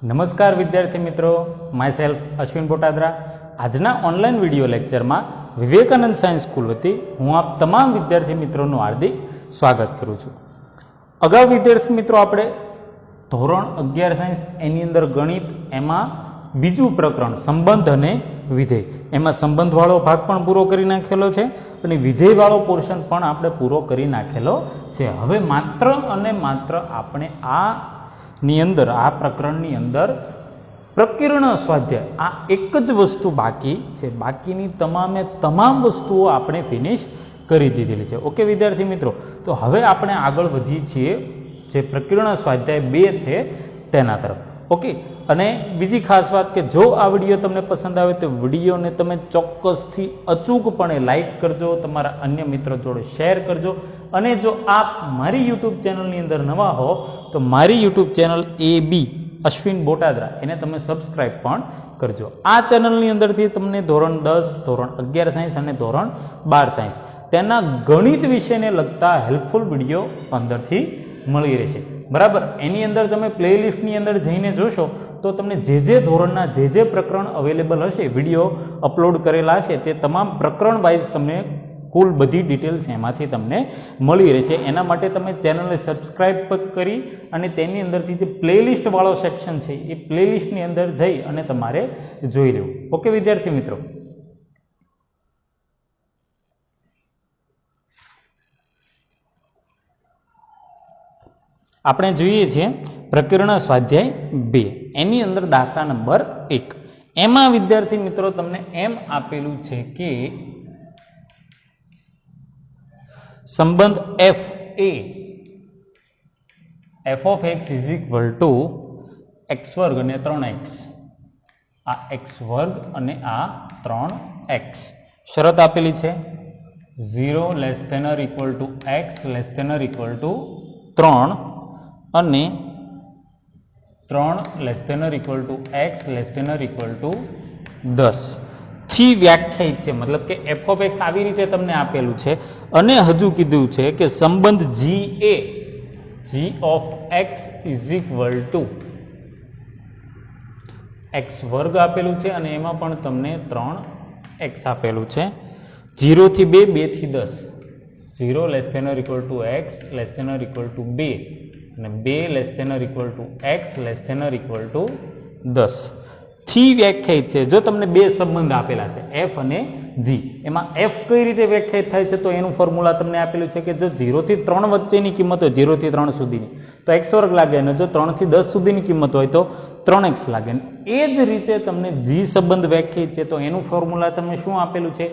નમસ્કાર વિદ્યાર્થી મિત્રો, માય સેલ્ફ અશ્વિન બોટાદરા. આજના ઓનલાઈન વિડીયો લેક્ચરમાં વિવેકાનંદ સાયન્સ સ્કૂલ વતી હું આપ તમામ વિદ્યાર્થી મિત્રોનું હાર્દિક સ્વાગત કરું છું. અગાઉ વિદ્યાર્થી મિત્રો આપણે ધોરણ 11 સાયન્સ એની અંદર ગણિત, એમાં બીજું પ્રકરણ સંબંધ અને વિધેય, એમાં સંબંધવાળો ભાગ પણ પૂરો કરી નાખેલો છે અને વિધેયવાળો પોર્શન પણ આપણે પૂરો કરી નાખેલો છે. હવે માત્ર અને માત્ર આપણે ની અંદર આ પ્રકરણની અંદર પ્રકીર્ણ સ્વાધ્યાય આ એક જ વસ્તુ બાકી છે. બાકીની તમામ વસ્તુઓ આપણે ફિનિશ કરી દીધેલી છે. ઓકે વિદ્યાર્થી મિત્રો, તો હવે આપણે આગળ વધીએ છીએ જે પ્રકીર્ણ સ્વાધ્યાય 2 છે તેના તરફ. ઓકે, અને બીજી ખાસ વાત કે જો આ વિડીયો તમને પસંદ આવે તો વિડીયોને તમે ચોક્કસથી અચૂકપણે લાઈક કરજો, તમારા અન્ય મિત્રો જોડે શેર કરજો. અને જો આપ મારી યુટ્યુબ ચેનલની અંદર નવા હો તો મારી યુટ્યુબ ચેનલ AB અશ્વિન બોટાદરા એને તમે સબસ્ક્રાઈબ પણ કરજો. આ ચેનલની અંદરથી તમને ધોરણ 10, ધોરણ 11 સાયન્સ અને ધોરણ 12 સાયન્સ તેના ગણિત વિષયને લગતા હેલ્પફુલ વિડીયો અંદરથી મળી રહેશે. બરાબર, એની અંદર તમે પ્લેલિસ્ટની અંદર જઈને જોશો તો તમને જે ધોરણના જે પ્રકરણ અવેલેબલ હશે, વિડીયો અપલોડ કરેલા હશે, તે તમામ પ્રકરણ વાઇઝ તમને કુલ બધી ડિટેલ્સ એમાંથી તમને મળી રહેશે. એના માટે તમે ચેનલને સબસ્ક્રાઈબ કરી અને તેની અંદરથી જે પ્લેલિસ્ટ વાળો સેક્શન છે એ પ્લેલિસ્ટની અંદર જઈ અને તમારે જોઈ લેવું. ઓકે વિદ્યાર્થી મિત્રો, આપણે જોઈએ છીએ પ્રકીર્ણ સ્વાધ્યાય 2 એની અંદર દાખલા નંબર 1. એમાં વિદ્યાર્થી મિત્રો તમને એમ આપેલું છે કે સંબંધ f A f of x is equal to x વર્ગ અને 3x, આ x વર્ગ અને આ 3x શરત આપેલી છે. 0 less than or equal to x less than or equal to 3 અને 3 less than or equal to x less than or equal to 10 થી વ્યાખ્યાયિત છે. મતલબ કે f of x આવી રીતે તમને આપેલું છે અને હજુ કીધું છે કે સંબંધ g A g of x is equal to x વર્ગ આપેલું છે અને એમાં પણ તમને 3x આપેલું છે. 0 થી 2, 2 થી 10, 0 less than or equal to x less than or equal to 2 અને 2 less than or equal to x less than or equal to 10 થી વ્યાખ્યાયિત છે. જો તમને બે સંબંધ આપેલા છે f અને g, એમાં f કઈ રીતે વ્યાખ્યાયિત થાય છે તો એનું ફોર્મ્યુલા તમને આપેલું છે કે જો 0 થી 3 વચ્ચેની કિંમત હોય, 0 થી 3 સુધીની, તો x વર્ગ લાગે અને જો 3 થી 10 સુધીની કિંમત હોય તો 3x લાગે. એ જ રીતે તમને g સંબંધ વ્યાખ્યાયિત છે તો એનું ફોર્મ્યુલા તમને શું આપેલું છે,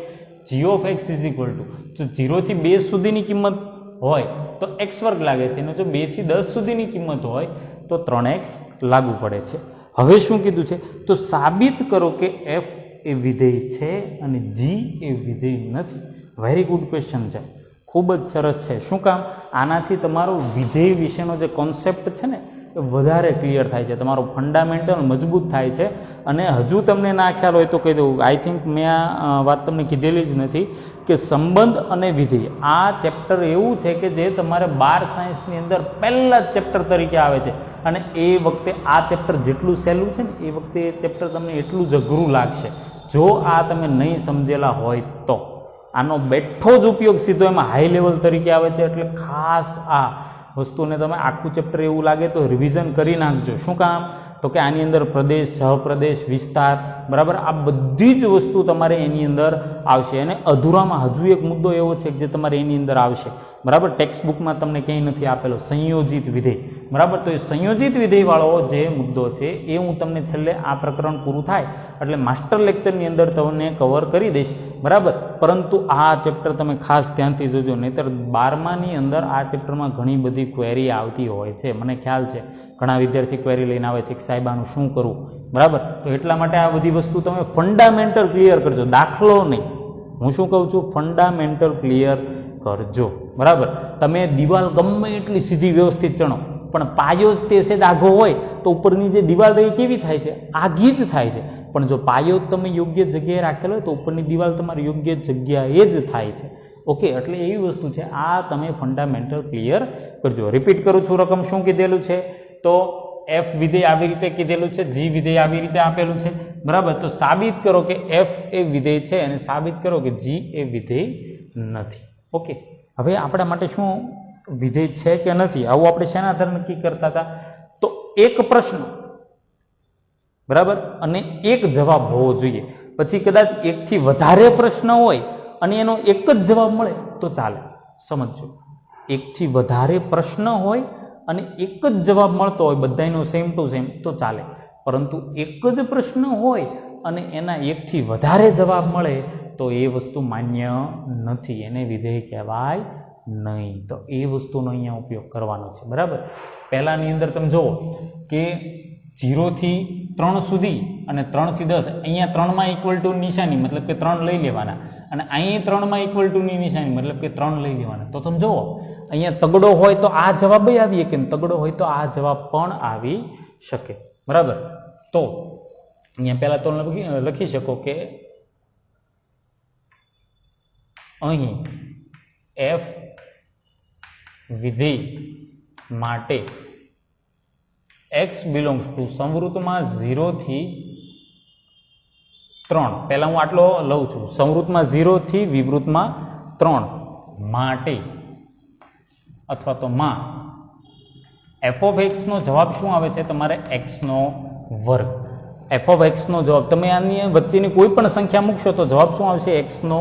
g of x is equal to, જો 0 થી 2 સુધીની કિંમત હોય તો x વર્ગ લાગે છે અને જો 2 થી 10 સુધીની કિંમત હોય તો 3x લાગુ પડે છે. હવે શું કીધું છે તો સાબિત કરો કે f એ વિધેય છે અને g એ વિધેય નથી. વેરી ગુડ ક્વેશ્ચન છે, ખૂબ જ સરસ છે. શું કામ? આનાથી તમારો વિધેય વિશેનો જે કોન્સેપ્ટ છે ને એ વધારે ક્લિયર થાય છે, તમારો ફંડામેન્ટલ મજબૂત થાય છે. અને હજુ તમને ના ખ્યાલ હોય તો કહી દઉં, આઈ થિંક મેં આ વાત તમને કીધેલી જ નથી કે સંબંધ અને વિધેય આ ચેપ્ટર એવું છે કે જે તમારે 12 સાયન્સની અંદર પહેલા જ ચેપ્ટર તરીકે આવે છે અને એ વખતે આ ચેપ્ટર જેટલું સહેલું છે ને એ વખતે એ ચેપ્ટર તમને એટલું જ અઘરું લાગશે જો આ તમે નહીં સમજેલા હોય તો. આનો બેઠો જ ઉપયોગ સીધો એમાં હાઈ લેવલ તરીકે આવે છે. એટલે ખાસ આ વસ્તુને તમે આખું ચેપ્ટર એવું લાગે તો રિવિઝન કરી નાખજો. શું કામ? તો કે આની અંદર પ્રદેશ, સહપ્રદેશ, વિસ્તાર, બરાબર, આ બધી જ વસ્તુ તમારે એની અંદર આવશે. અને અધૂરામાં હજુ એક મુદ્દો એવો છે કે જે તમારે એની અંદર આવશે, બરાબર, ટેક્સ્ટ બુકમાં તમને ક્યાંય નથી આપેલો, સંયોજિત વિધેય. બરાબર, તો એ સંયોજિત વિધેય વાળો જે મુદ્દો છે એ હું તમને છેલ્લે આ પ્રકરણ પૂરું થાય એટલે માસ્ટર લેક્ચરની અંદર તમને કવર કરી દઈશ. બરાબર, પરંતુ આ ચેપ્ટર તમે ખાસ ધ્યાનથી જોજો, નહીતર 12માની અંદર આ ચેપ્ટરમાં ઘણી બધી ક્વેરી આવતી હોય છે. મને ખ્યાલ છે ઘણા વિદ્યાર્થી ક્વેરી લઈને આવે છે કે સાહેબ આનું શું કરવું. બરાબર, તો એટલા માટે આ બધી વસ્તુ તમે ફંડામેન્ટલ ક્લિયર કરજો, દાખલો નહીં. હું શું કહું છું, ફંડામેન્ટલ ક્લિયર કરજો. બરાબર, તમે દિવાલ ગમે એટલી સીધી વ્યવસ્થિત ચણો પણ પાયો જ તે છે આઘો હોય તો ઉપરની જે દિવાલ રહી કેવી થાય છે, આઘી જ થાય છે. પણ જો પાયો તમે યોગ્ય જગ્યાએ રાખેલો હોય તો ઉપરની દિવાલ તમારી યોગ્ય જગ્યાએ જ થાય છે. ઓકે, એટલે એવી વસ્તુ છે, આ તમે ફંડામેન્ટલ ક્લિયર કરજો. રિપીટ કરું છું, રકમ શું કીધેલું છે તો એફ વિધેય આવી રીતે કીધેલું છે, જી વિધેય આવી રીતે આપેલું છે, બરાબર. તો સાબિત કરો કે એફ એ વિધેય છે અને સાબિત કરો કે જી એ વિધેય નથી. ઓકે, હવે આપણા માટે શું વિધેય છે કે નથી આવું આપણે શેના આધારે નક્કી કરતા હતા? તો એક પ્રશ્ન, બરાબર, અને એક જવાબ હોવો જોઈએ. પછી કદાચ એકથી વધારે પ્રશ્ન હોય અને એનો એક જ જવાબ મળે તો ચાલે. સમજો, એકથી વધારે પ્રશ્ન હોય અને એક જ જવાબ મળતો હોય બધાનો સેમ ટુ સેમ તો ચાલે. પરંતુ એક જ પ્રશ્ન હોય અને એના એકથી વધારે જવાબ મળે તો એ વસ્તુ માન્ય નથી, એને વિધેય કહેવાય નહીં. તો એ વસ્તુનો અહીંયા ઉપયોગ કરવાનો છે, બરાબર. પહેલાની અંદર તમે જુઓ કે 0 થી 3 સુધી અને 3 થી 10, અહીંયા 3માં ઇક્વલ ટુ નિશાની મતલબ કે 3 લઈ લેવાના, અને અહીં 3માં ઇક્વલ ટુ ની નિશાની મતલબ કે 3 લઈ લેવાના. તો તમે જુઓ અહીંયા તગડો હોય તો આ જવાબ આવી શકે, તગડો હોય તો આ જવાબ પણ આવી શકે, બરાબર. તો અહીંયા પહેલા તો લખી શકો કે અહીં એફ વિધેય માટે x બિલોંગ્સ ટુ સંવૃતમાં 0 થી 3, પહેલા હું આટલો લઉં છું, સંવૃતમાં 0 થી વિવૃતમાં 3 માટે અથવા તો માં f ઓફ x નો જવાબ શું આવે છે? તમારે x નો વર્ગ. f ઓફ x નો જવાબ તમે આની વચ્ચેની કોઈ પણ સંખ્યા મૂકશો તો જવાબ શું આવશે? x નો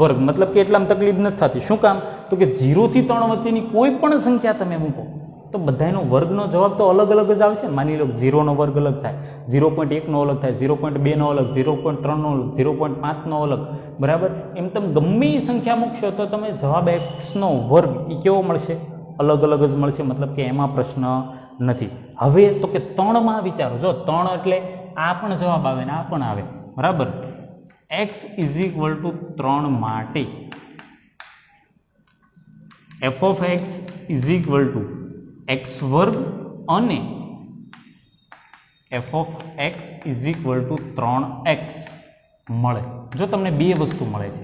વર્ગ. મતલબ કે એટલામાં તકલીફ નથી થતી. શું કામ? તો કે 0 થી 3 વચ્ચેની કોઈ પણ સંખ્યા તમે મૂકો તો બધાનો વર્ગનો જવાબ તો અલગ અલગ જ આવશે. માની લો 0 નો વર્ગ અલગ થાય, 0.1 નો અલગ થાય, 0.2 નો અલગ, 0.3 નો અલગ, 0.5 નો અલગ, બરાબર. એમ તમે ગમે એ સંખ્યા મૂકશો તો તમે જવાબ x નો વર્ગ એ કેવો મળશે? અલગ અલગ જ મળશે. મતલબ કે એમાં પ્રશ્ન નથી. હવે તો કે 3માં વિચારો, જો 3 એટલે આ પણ જવાબ આવે ને આ પણ આવે, બરાબર. x ઇઝ ઇક્વલ ટુ 3 માટે f of x is equal to x વર્ગ અને f of x is equal two 3x મળે. જો તમને બે વસ્તુ મળે છે,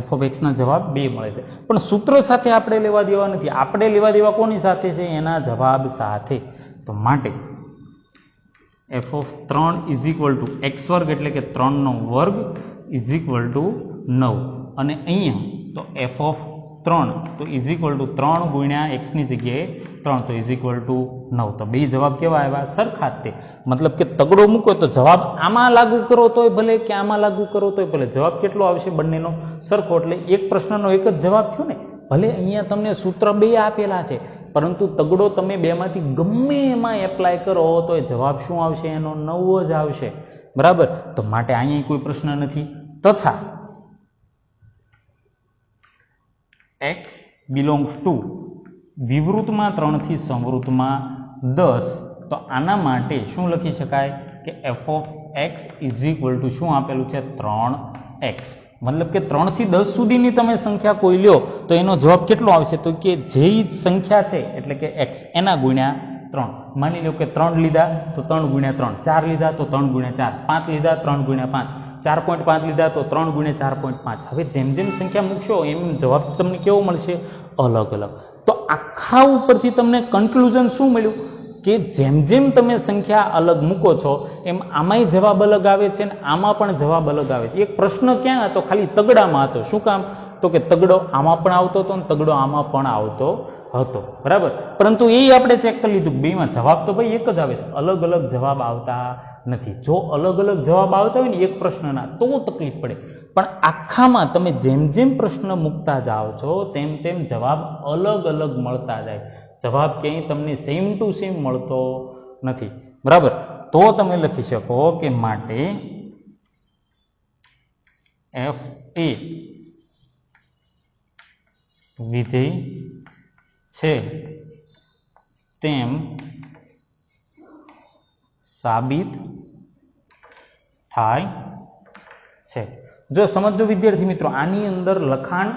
f ઓફ x ના જવાબ બે મળે છે, પણ સૂત્ર સાથે આપણે લેવા દેવા નથી. આપણે લેવા દેવા કોની સાથે છે? એના જવાબ સાથે. તો માટે f of 3 is equal to x વર્ગ એટલે કે 3 નો વર્ગ ઇઝ ઇક્વલ ટુ 9, અને અહીંયા તો f ઓફ 3 તો ઇઝ ઇક્વલ ટુ 3 ગુણ્યા x ની જગ્યાએ 3 તો ઇઝ ઇક્વલ ટુ 9. તો બે જવાબ કેવા આવ્યા? સરખા જ તે. મતલબ કે તગડો મૂકો તો જવાબ આમાં લાગુ કરો તોય ભલે કે આમાં લાગુ કરો તોય ભલે, જવાબ કેટલો આવશે? બંનેનો સરખો. એટલે એક પ્રશ્નનો એક જ જવાબ થયો ને. ભલે અહીંયા તમને સૂત્ર બે આપેલા છે, પરંતુ તગડો તમે બેમાંથી ગમે એમાં એપ્લાય કરો તો એ જવાબ શું આવશે? એનો 9 જ આવશે, બરાબર. તો માટે અહીંયા કોઈ પ્રશ્ન નથી. તથા x બિલોંગ્સ ટુ વિવૃતમાં 3 થી સંવૃતમાં 10, તો આના માટે શું લખી શકાય કે f of x is equal two શું આપેલું છે? 3x. મતલબ કે 3 થી 10 સુધીની તમે સંખ્યા કોઈ લ્યો તો એનો જવાબ કેટલો આવશે? તો કે જે સંખ્યા છે એટલે કે x એના ગુણ્યા 3. માની લો કે 3 લીધા તો 3 ગુણ્યા 3, 4 લીધા તો 3 ગુણ્યા 4, 5 લીધા 3 ગુણ્યા 5, 4.5 લીધા તો 3 ગુણ્યા 4.5. હવે જેમ જેમ સંખ્યા મૂકશો એમ જવાબ તમને કેવો મળશે? અલગ અલગ. તો આખા ઉપરથી તમને કન્ક્લુઝન શું મળ્યું? કે જેમ જેમ તમે સંખ્યા અલગ મૂકો છો એમ આમાંય જવાબ અલગ આવે છે ને આમાં પણ જવાબ અલગ આવે છે. એક પ્રશ્ન ક્યાં હતો? ખાલી તગડામાં હતો. શું કામ? તો કે તગડો આમાં પણ આવતો હતો ને તગડો આમાં પણ આવતો હતો, બરાબર. પરંતુ એ આપણે ચેક કરી લીધું બેમાં જવાબ તો ભાઈ એક જ આવે છે, અલગ અલગ જવાબ આવતા નથી. જો અલગ અલગ જવાબ આવતા હોય ને એક પ્રશ્નના તો તકલીફ પડે, પણ આખામાં તમે જેમ જેમ પ્રશ્ન મૂકતા જાઓ છો તેમ તેમ જવાબ અલગ અલગ મળતા જાય. જવાબ ક્યાંય તમને સેમ ટુ સેમ મળતો નથી, બરાબર. તો તમે લખી શકો કે માટે f એ વિધેય છે તેમ સાબિત થાય છે. જો સમજો વિદ્યાર્થી મિત્રો, આની અંદર લખાણ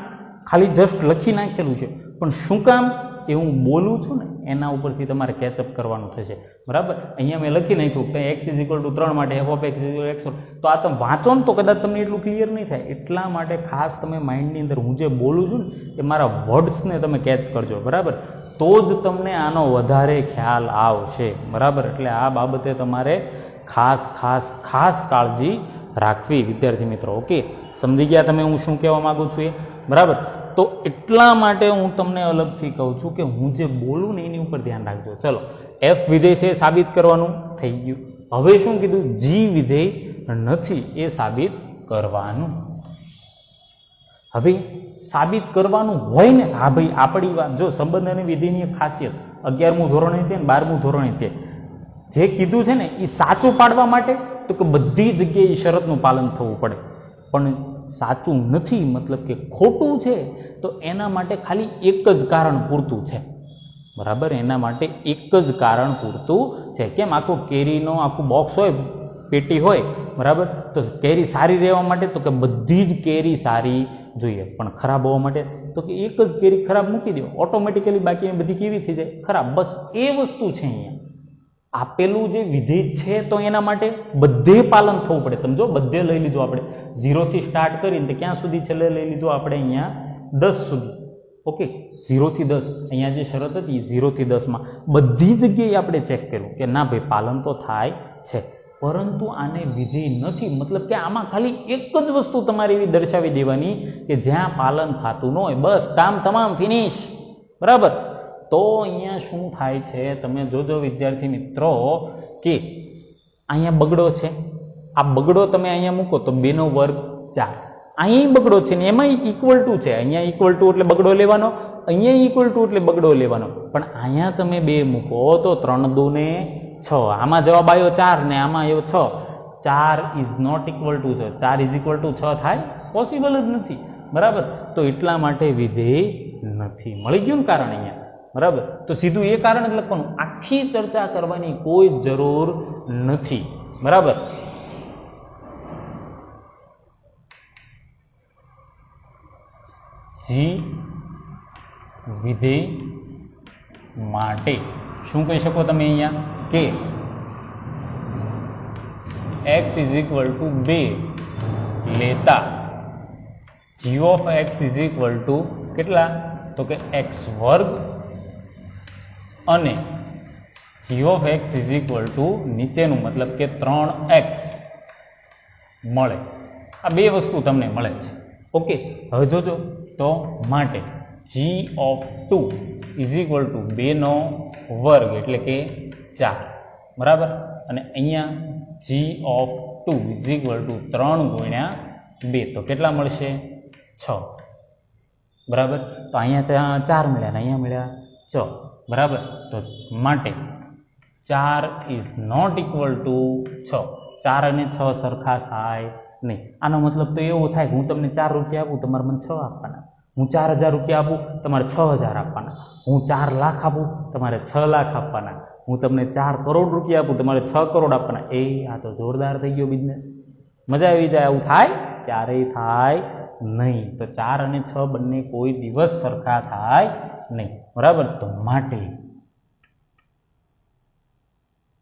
ખાલી જસ્ટ લખી નાખેલું છે, પણ શું કામ એ હું બોલું છું ને એના ઉપરથી તમારે કેચઅપ કરવાનું થશે, બરાબર. અહીંયા મેં લખી નાખ્યું કે x ઇઝ ઇક્વલ ટુ 3 માટે f of x is equal to x, તો આ તમે વાંચો ને તો કદાચ તમને એટલું ક્લિયર નહીં થાય. એટલા માટે ખાસ તમે માઇન્ડની અંદર હું જે બોલું છું ને એ મારા વર્ડ્સને તમે કેચ કરજો, બરાબર. તો જ તમને આનો વધારે ખ્યાલ આવશે, બરાબર. એટલે આ બાબતે તમારે ખાસ ખાસ ખાસ કાળજી રાખવી વિદ્યાર્થી મિત્રો. ઓકે, સમજી ગયા તમે હું શું કહેવા માંગુ છું એ, બરાબર. તો એટલા માટે હું તમને અલગથી કહું છું કે હું જે બોલું ને એની ઉપર ધ્યાન રાખજો. ચલો, એફ વિધેય છે સાબિત કરવાનું થઈ ગયું. હવે શું કીધું? જી વિધેય નથી એ સાબિત કરવાનું. હવે સાબિત કરવાનું હોય ને, હા ભાઈ આપણી વાત જો સંબંધ અને વિધેયની ખાસિયત 11મું ધોરણે છે ને 12મું ધોરણે છે, જે કીધું છે ને એ સાચું પાડવા માટે તો કે બધી જગ્યાએ શરતનું પાલન થવું પડે, પણ સાચું નથી મતલબ કે ખોટું છે તો એના માટે ખાલી એક જ કારણ પૂરતું છે, બરાબર. એના માટે એક જ કારણ પૂરતું છે. કેમ? આખું કેરીનો આખું બોક્સ હોય, પેટી હોય, બરાબર. તો કેરી સારી રહેવા માટે તો કે બધી જ કેરી સારી જોઈએ, પણ ખરાબ હોવા માટે તો કે એક જ કેરી ખરાબ મૂકી દો, ઓટોમેટિકલી બાકી બધી કેવી થઈ જાય? ખરાબ. બસ એ વસ્તુ છે અહીંયા. આપેલું જે વિધેય છે તો એના માટે બધે પાલન થવું પડે. તમે જો બધે લઈ લીધું આપણે 0 થી સ્ટાર્ટ કરીને તો ક્યાં સુધી છેલ્લે લઈ લીધું આપણે? અહીંયા 10 સુધી. ઓકે, 0 થી 10 અહીંયા જે શરત હતી 0 થી 10 માં બધી જગ્યાએ આપણે ચેક કર્યું કે ના ભાઈ પાલન તો થાય છે, પરંતુ આને વિધેય નથી. મતલબ કે આમાં ખાલી એક જ વસ્તુ તમારે એવી દર્શાવી દેવાની કે જ્યાં પાલન થતું ન હોય, બસ કામ તમામ ફિનિશ, બરાબર. તો અહીંયા શું થાય છે તમે જોજો વિદ્યાર્થી મિત્રો કે અહીંયા બગડો છે, આ બગડો તમે અહીંયા મૂકો તો 2 નો વર્ગ 4, અહીં બગડો છે ને એમાં ઇક્વલ ટુ છે, અહીંયા ઇક્વલ ટુ એટલે બગડો લેવાનો, અહીંયા ઇક્વલ ટુ એટલે બગડો લેવાનો, પણ અહીંયા તમે 2 મૂકો તો 3 2 ને 6, આમાં જવાબ આવ્યો 4 ને આમાં આવ્યો 6, 4 is not equal to 6, 4 is equal to 6 થાય? પોસિબલ જ નથી, બરાબર. તો એટલા માટે વિધેય નથી. મળી ગયું ને કારણ અહીંયા, બરાબર. તો સીધું એ કારણ જ લખવાનું, આખી ચર્ચા કરવાની કોઈ જરૂર નથી, બરાબર. જી વિધેય માટે શું કહી શકો તમે અહીંયા કે x ઇઝ ઇક્વલ ટુ 2 લેતા g of x is equal two કેટલા? તો કે x વર્ગ અને g of x is equal two નીચેનું મતલબ કે 3x મળે. આ બે વસ્તુ તમને મળે છે. ઓકે, હવે જોજો તો માટે g of 2 is equal to 2 નો વર્ગ એટલે કે 4, બરાબર. અને અહીંયા g of 2 is equal to 3 ગુણ્યા 2 તો કેટલા મળશે? 6, બરાબર. તો અહીંયા 4 મળ્યા ને અહીંયા મળ્યા 6, બરાબર. તો માટે 4 ઇઝ નોટ ઇક્વલ ટુ 6, 4 અને 6 સરખા થાય નહીં. આનો મતલબ તો એવો થાય કે હું તમને 4 રૂપિયા આપું, તમારે મને 6 આપવાના. હું 4000 રૂપિયા આપું, તમારે 6000 આપવાના. હું 4 લાખ આપું, તમારે 6 લાખ આપવાના. હું તમને 4 કરોડ રૂપિયા આપું, તમારે 6 કરોડ આપવાના. એ આ તો જોરદાર થઈ ગયો બિઝનેસ, મજા આવી જાય. આવું થાય? ક્યારેય થાય નહીં. તો 4 અને 6 બંને કોઈ દિવસ સરખા થાય નહીં, બરાબર. તો માટે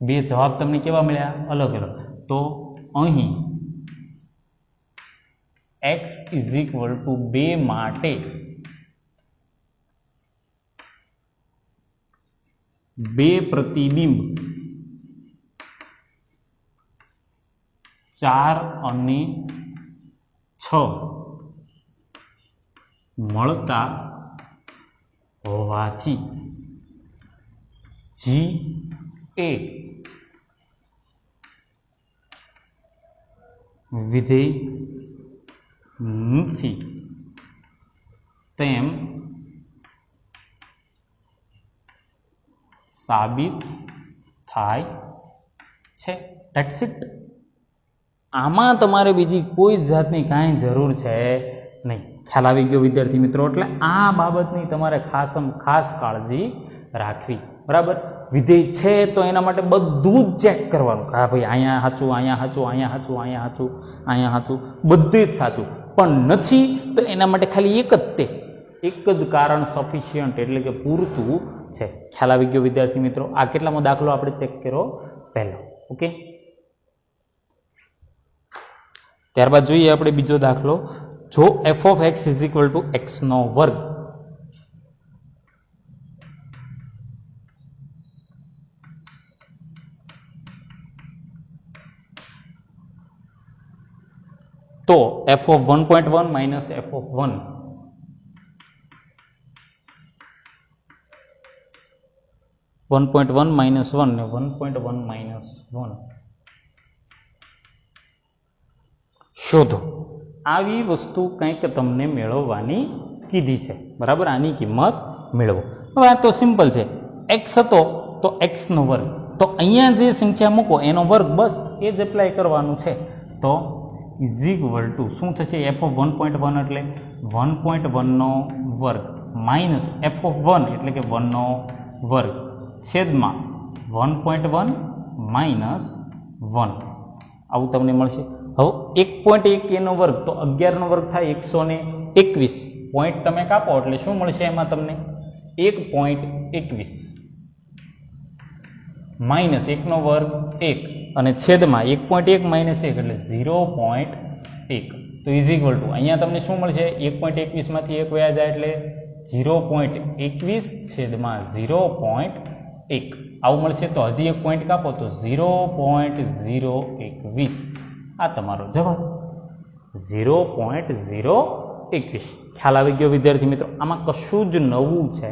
બે જવાબ તમને કેવા મળ્યા? અલગ અલગ. તો અહીં x ઇઝ ઇક્વલ ટુ 2 માટે 2 પ્રતિબિંબ 4 અને 6 મળતા હોવાથી g એ વિધેય નથી તેમ સાબિત થાય છે. That's it. આમાં તમારે બીજી કોઈ જાતની કાંઈ જરૂર છે નહીં. ખ્યાલ આવી ગયો વિદ્યાર્થી મિત્રો? એટલે આ બાબતની તમારે ખાસ કાળજી રાખવી, બરાબર. વિધેય છે તો એના માટે બધું જ ચેક કરવાનું. હા ભાઈ અહીંયા સાચું, અહીંયા સાચું, અહીંયા સાચું, અહીંયા સાચું, અહીંયા સાચું, બધે જ સાચું. પણ નથી તો એના માટે ખાલી એક જ કારણ સફિશિયન્ટ એટલે કે પૂરતું છે. ખ્યાલ આવી ગયો વિદ્યાર્થી મિત્રો? આ કેટલામો દાખલો આપણે ચેક કર્યો? પહેલો. ઓકે, ત્યારબાદ જોઈએ આપણે બીજો દાખલો. જો f of x is equal to x નો વર્ગ તો f of 1.1 minus f of 1 1.1 minus 1 ને 1.1 minus 1 શોધો. આવી વસ્તુ કંઈક તમને મેળવવાની કીધી છે, બરાબર. આની કિંમત મેળવો. હવે આ તો સિમ્પલ છે. x હતો તો x નો વર્ગ, તો અહીંયા જે સંખ્યા મૂકો એનો વર્ગ, બસ એ જ એપ્લાય કરવાનું છે. તો ઇઝ ઇક્વલ ટુ શું થશે? f of 1.1 એટલે 1.1 નો વર્ગ માઇનસ f of 1 એટલે કે 1 નો વર્ગ છેદમાં 1.1 માઇનસ 1, આવું તમને મળશે. હવે 1.1 એનો વર્ગ તો 11 નો વર્ગ થાય 121. પોઈન્ટ તમે કાપો એટલે શું મળશે એમાં તમને? 1.21 માઇનસ 1 નો વર્ગ 1 અને છેદમાં 1.1 માઇનસ 1 એટલે 0.1. તો ઇઝ ઇક્વલ ટુ અહીંયા તમને શું મળશે? 1.21 માંથી 1 વયા જાય એટલે 0.21 છેદમાં 0.1 આવું મળશે. તો હજી એક પોઈન્ટ કાપો તો 0.021. આ તમારો જવાબ 0.021. ખ્યાલ આવી ગયો વિદ્યાર્થી મિત્રો? આમાં કશું જ નવું છે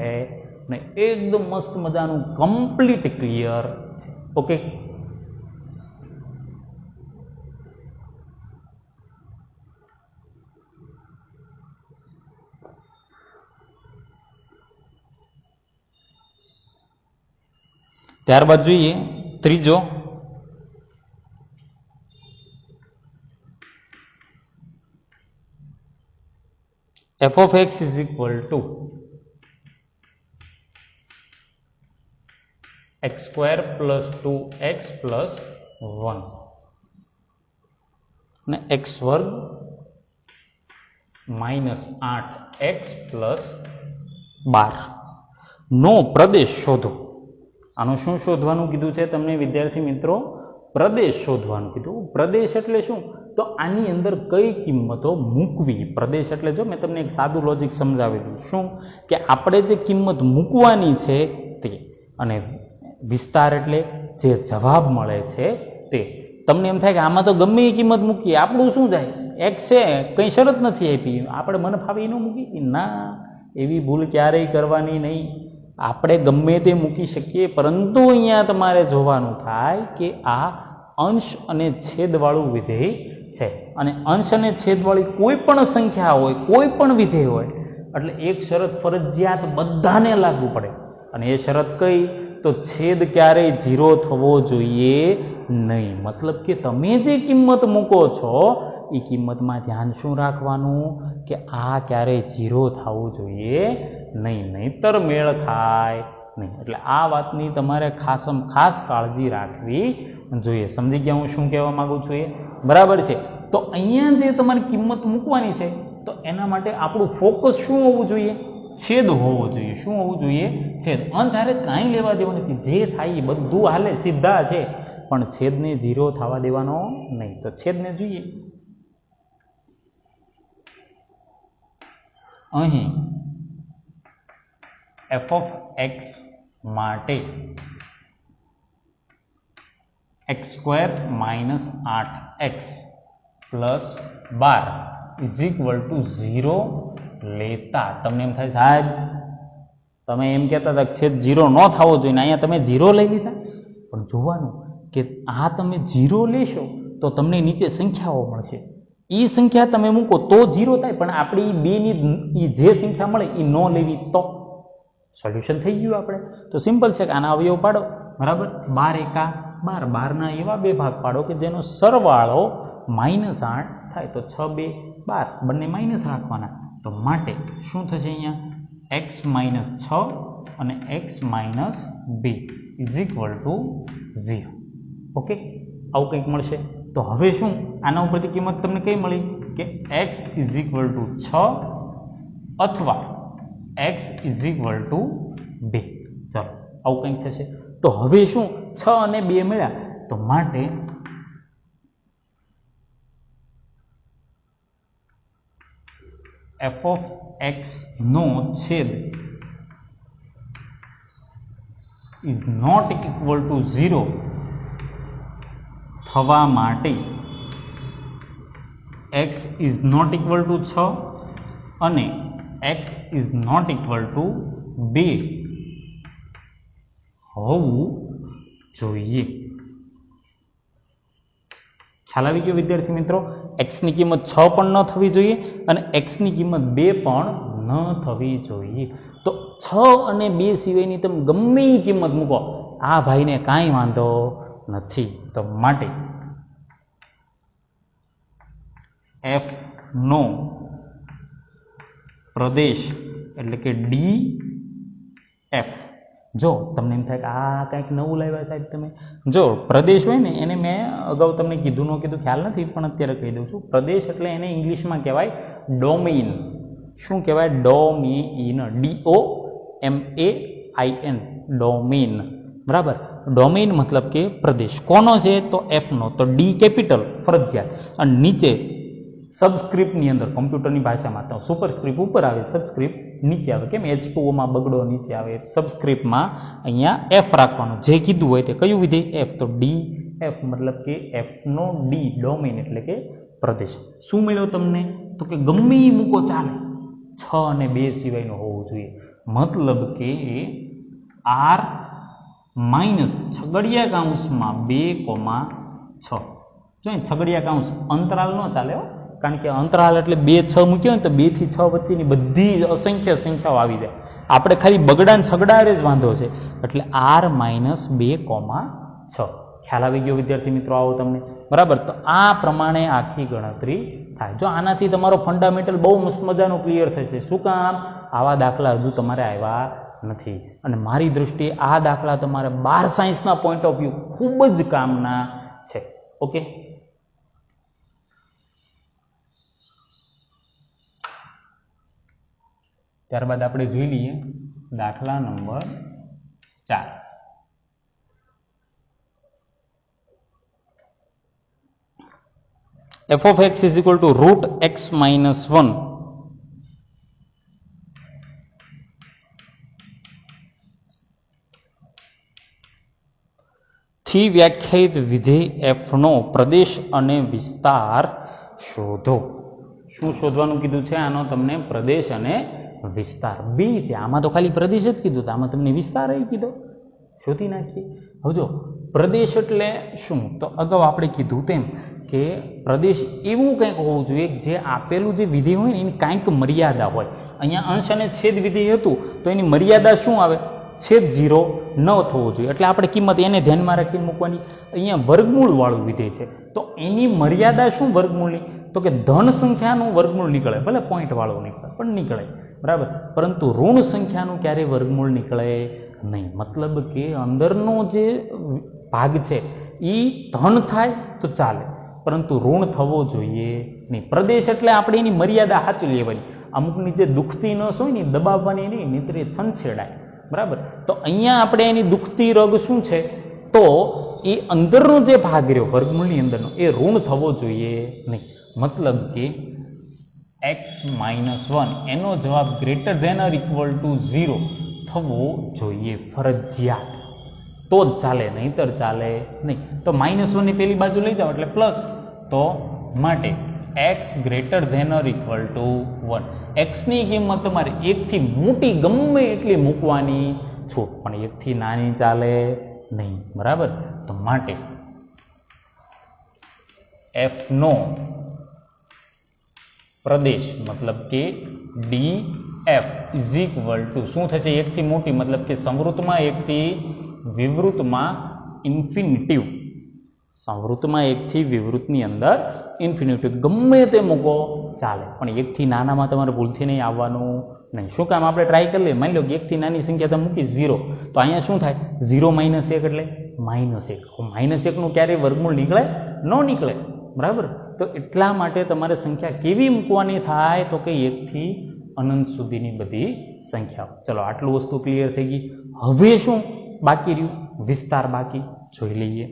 ને, એકદમ મસ્ત મજાનું કમ્પ્લીટ ક્લિયર. ઓકે, ત્યારબાદ જોઈએ ત્રીજો. f of x is equal to x square plus 2x plus 1 અને x વર્ગ માઇનસ 8x પ્લસ 12 નો પ્રદેશ શોધો. આનું શું શોધવાનું કીધું છે તમને વિદ્યાર્થી મિત્રો? પ્રદેશ શોધવાનું કીધું. પ્રદેશ એટલે શું? તો આની અંદર કઈ કિંમતો મૂકવી. પ્રદેશ એટલે જો મેં તમને એક સાદું લોજિક સમજાવી દીધું. શું કે આપણે જે કિંમત મૂકવાની છે તે, અને વિસ્તાર એટલે જે જવાબ મળે છે તે. તમને એમ થાય કે આમાં તો ગમે એ કિંમત મૂકીએ, આપણું શું જાય? x છે, કંઈ શરત નથી આપી, આપણે મને ફાવી ન મૂકી. ના, એવી ભૂલ ક્યારેય કરવાની નહીં. આપણે ગમે તે મૂકી શકીએ, પરંતુ અહીંયા તમારે જોવાનું થાય કે આ અંશ અને છેદવાળું વિધેય છે, અને અંશ અને છેદવાળી કોઈ પણ સંખ્યા હોય, કોઈ પણ વિધેય હોય, એટલે એક શરત ફરજિયાત બધાને લાગુ પડે. અને એ શરત કઈ? તો છેદ ક્યારેય 0 થવો જોઈએ નહીં. મતલબ કે તમે જે કિંમત મૂકો છો એ કિંમતમાં ધ્યાન શું રાખવાનું? કે આ ક્યારેય 0 થવું જોઈએ નહીં, નહીતર મેળ થાય નહીં. એટલે આ વાતની તમારે ખાસ કાળજી રાખવી જોઈએ. સમજી ગયા હું શું કહેવા માંગુ છું એ? બરાબર છે. તો અહીંયા જે તમારી કિંમત મૂકવાની છે, તો એના માટે આપણું ફોકસ શું હોવું જોઈએ? છેદ હોવો જોઈએ. શું હોવું જોઈએ? છેદ. અંશ હારે કાંઈ લેવા દેવા નથી, જે થાય એ બધું હાલે, સીધા છે, પણ છેદને 0 થવા દેવાનો નહીં. તો છેદને જોઈએ. અહીં f of x માટે x square minus 8x plus 12 is equal to 0 લેતા તમને એમ થાય સાહેબ તમે એમ કહેતા હતા છેદ 0 ન થવો જોઈએ, અહીંયા તમે 0 લઈ લીધા. પણ જોવાનું કે આ તમે 0 લેશો તો તમને નીચે સંખ્યાઓ મળશે, એ સંખ્યા તમે મૂકો તો 0 થાય, પણ આપણી બેની જે સંખ્યા મળે એ ન લેવી તો સોલ્યુશન થઈ ગયું આપણે. તો સિમ્પલ છે કે આના અવયવ પાડો, બરાબર. 12 એકા 12, 12ના એવા બે ભાગ પાડો કે જેનો સરવાળો -8 થાય. તો 6 2 12, બંને માઇનસ રાખવાના. તો માટે શું થશે અહીંયા? x - 6 અને x - 2 is equal to 0. Okay, આવું કંઈક મળશે. તો હવે શું આના ઉપરથી કિંમત તમને કઈ મળી કે x ઇઝ ઇક્વલ ટુ 6 અથવા x ઇઝ ઇક્વલ ટુ 2. ચાલો આવું કંઈક થશે. તો હવે શું 6 અને 2 મળ્યા, તો માટે f of x નો છેદ ઇઝ નોટ ઇક્વલ ટુ 0 થવા માટે x is not equal to 6 અને x is not equal to 2 હોવું જોઈએ. ખ્યાલ આવી ગયો વિદ્યાર્થી મિત્રો? x ની કિંમત 6 પણ ન થવી જોઈએ અને x ની કિંમત 2 પણ ન થવી જોઈએ. તો 6 અને 2 સિવાયની તમે ગમે એ કિંમત મૂકો, આ ભાઈને કાંઈ વાંધો નથી. તો માટે f નો પ્રદેશ એટલે કે ડી એફ. જો તમને એમ થાય કે આ કંઈક નવું લાવ્યા સાહેબ તમે, જો પ્રદેશ હોય ને એને મેં અગાઉ તમને કીધું ન કીધું ખ્યાલ નથી, પણ અત્યારે કહી દઉં છું. પ્રદેશ એટલે એને ઇંગ્લિશમાં કહેવાય ડોમેઇન. શું કહેવાય? ડોમેઇન. DOMAIN domain. બરાબર? ડોમેઇન મતલબ કે પ્રદેશ કોનો છે? તો એફનો. તો ડી કેપિટલ ફરજિયાત અને નીચે સબસ્ક્રિપ્ટની અંદર કમ્પ્યુટરની ભાષામાં તો સુપરસ્ક્રિપ્ટ ઉપર આવે, સબસ્ક્રિપ્ટ નીચે આવે. કેમ H2Oમાં બગડો નીચે આવે, સબસ્ક્રિપ્ટમાં અહીંયા એફ રાખવાનું. જે કીધું હોય તે કયું વિધેય? એફ. તો ડી એફ મતલબ કે એફનો ડી ડોમેઇન એટલે કે પ્રદેશ. શું મળ્યો તમને? તો કે ગમે એ મૂકો ચાલે, 6 અને 2 સિવાયનું હોવું જોઈએ. મતલબ કે આર માઇનસ છગડિયા કૌંસમાં 2,6. જો છગડિયા કૌંસ અંતરાલ ન ચાલે હો, કારણ કે અંતરાલ એટલે 2 6 મૂક્યો ને તો 2 થી 6 વચ્ચેની બધી અસંખ્ય સંખ્યાઓ આવી જાય. આપણે ખાલી બગડા ને છગડારે જ વાંધો છે, એટલે આર માઇનસ 2,6. ખ્યાલ આવી ગયો વિદ્યાર્થી મિત્રો? આવો તમને બરાબર. તો આ પ્રમાણે આખી ગણતરી થાય. જો આનાથી તમારો ફંડામેન્ટલ બહુ મસ્ત મજાનું ક્લિયર થશે. શું કામ? આવા દાખલા હજુ તમારે આવ્યા નથી અને મારી દૃષ્ટિએ આ દાખલા તમારે 12 સાયન્સના પોઈન્ટ ઓફ વ્યૂ ખૂબ જ કામના છે. ઓકે, ત્યારબાદ આપણે જોઈ લઈએ દાખલા number 4. f of x is equal to root x minus 1 થી વ્યાખ્યાયિત વિધેય f નો પ્રદેશ અને વિસ્તાર શોધો. શું શોધવાનું કીધું છે? આનો તમને પ્રદેશ અને વિસ્તાર બે રીતે. આમાં તો ખાલી પ્રદેશ જ કીધું, તો આમાં તમને વિસ્તાર કીધો. શોધી નાખીએ. હવે જો પ્રદેશ એટલે શું, તો અગાઉ આપણે કીધું તેમ કે પ્રદેશ એવું કંઈક હોવું જોઈએ જે આપેલું જે વિધેય હોય ને એની કાંઈક મર્યાદા હોય. અહીંયા અંશ અને છેદ વિધેય હતું તો એની મર્યાદા શું આવે? છેદ 0 ન થવો જોઈએ. એટલે આપણે કિંમત એને ધ્યાનમાં રાખીને મૂકવાની. અહીંયા વર્ગમૂળ વાળું વિધેય છે તો એની મર્યાદા શું વર્ગમૂળની? તો કે ધન સંખ્યાનું વર્ગમૂળ નીકળે, ભલે પોઈન્ટ વાળું નીકળે પણ નીકળે, બરાબર. પરંતુ ઋણ સંખ્યાનું ક્યારેય વર્ગમૂળ નીકળે નહીં. મતલબ કે અંદરનો જે ભાગ છે એ ધન થાય તો ચાલે, પરંતુ ઋણ થવો જોઈએ નહીં. પ્રદેશ એટલે આપણે એની મર્યાદા સાચી લેવાની. અમુકની જે દુખતી નસ હોય ને દબાવવાની નહીં, મિત્ર છંછેડાય, બરાબર. તો અહીંયા આપણે એની દુખતી રગ શું છે? તો એ અંદરનો જે ભાગ રહ્યો વર્ગમૂળની અંદરનો એ ઋણ થવો જોઈએ નહીં. મતલબ કે x-1 એનો જવાબ greater than or equal to 0 થવો જોઈએ ફરજિયાત, તો જ ચાલે, નહીતર ચાલે નહીં. તો -1 ની પેલી બાજુ લઈ જાઓ એટલે પ્લસ. તો માટે x greater than or equal to 1. x ની કિંમત તમારે 1 થી મોટી ગમે એટલી મૂકવાની છૂટ, પણ 1 થી નાની ચાલે નહીં, બરાબર. તો માટે f નો પ્રદેશ મતલબ કે df ઇઝ ઇક્વલ ટુ શું થશે? 1 થી મોટી મતલબ કે સંવૃતમાં 1 થી વિવૃતમાં ઇન્ફિનિટિવ. સંવૃતમાં 1 થી વિવૃતની અંદર ઇન્ફિનિટિવ ગમે તે મૂકો ચાલે, પણ 1 થી નાનામાં તમારે ભૂલથી નહીં આવવાનું નહીં. શું કામ? આપણે ટ્રાય કરી લઈએ. માની લો કે 1 થી નાની સંખ્યા તમે મૂકી 0, તો અહીંયા શું થાય? 0 - 1 એટલે -1. -1 નું ક્યારેય વર્ગમૂળ નીકળે? ન નીકળે, બરાબર. તો એટલા માટે તમારે સંખ્યા કેવી મૂકવાની થાય? તો કે 1 થી અનંત સુધીની બધી સંખ્યાઓ. ચલો આટલું વસ્તુ ક્લિયર થઈ ગઈ. હવે શું બાકી રહ્યું? વિસ્તાર બાકી. જોઈ લઈએ.